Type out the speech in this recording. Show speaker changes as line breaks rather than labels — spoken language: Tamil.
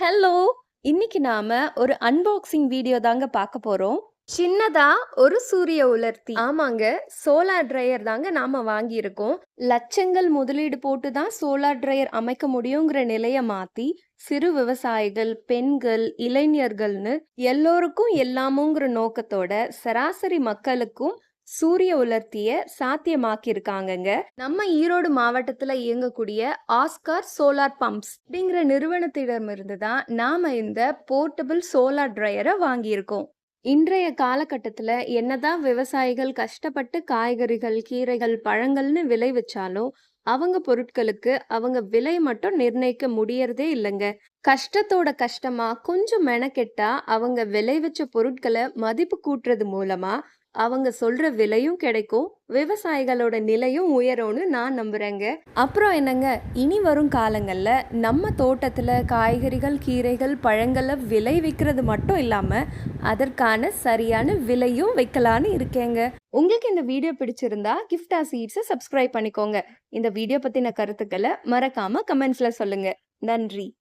ஹலோ! இன்னைக்கு நாம ஒரு அன்பாக்ஸிங் வீடியோ தாங்க பார்க்க போறோம். சின்னதா ஒரு சூரிய உலர்த்தி. ஆமாங்க. சோலார் ட்ரையர் தாங்க நாம வாங்கியிருக்கோம். லட்சங்கள் முதலீடு போட்டு தான் சோலார் ட்ரையர் அமைக்க முடியுங்கிற நிலைய மாத்தி, சிறு விவசாயிகள், பெண்கள், இளைஞர்கள்னு எல்லோருக்கும் எல்லாமுங்கிற நோக்கத்தோட சராசரி மக்களுக்கும் சூரிய உலர்த்திய சாத்தியமாக்கியிருக்காங்கங்க. நம்ம ஈரோடு மாவட்டத்துல இயங்கக்கூடிய ஆஸ்கார் சோலார் பம்ப்ஸ் அப்படிங்கிற நிறுவனத்திடமிருந்து தான் நாம இந்த போர்ட்டபிள் சோலார் ட்ரையரை வாங்கியிருக்கோம். இன்றைய காலகட்டத்துல என்னதான் விவசாயிகள் கஷ்டப்பட்டு காய்கறிகள், கீரைகள், பழங்கள்னு விளைவிச்சாலும் அவங்க பொருட்களுக்கு அவங்க விலை மட்டும் நிர்ணயிக்க முடியறதே இல்லைங்க. கஷ்டத்தோட கஷ்டமா கொஞ்சம் மெனக்கெட்டா அவங்க விளைவிச்ச பொருட்களை மதிப்பு கூட்டுறது மூலமா அவங்க சொல்ற விலையும் கிடைக்கும், விவசாயிகளோட நிலையும் உயரும்னு நான் நம்புறேங்க. அப்புறம் என்னங்க, இனி வரும் காலங்கள்ல நம்ம தோட்டத்துல காய்கறிகள், கீரைகள், பழங்களை விளைவிக்கிறது மட்டும் இல்லாம அதற்கான சரியான விலையும் வைக்கலான்னு இருக்கேங்க. உங்களுக்கு இந்த வீடியோ பிடிச்சிருந்தா கிஃப்டா சீட்ஸை சப்ஸ்கிரைப் பண்ணிக்கோங்க. இந்த வீடியோ பத்தின கருத்துக்களை மறக்காம கமெண்ட்ஸ்ல சொல்லுங்க. நன்றி.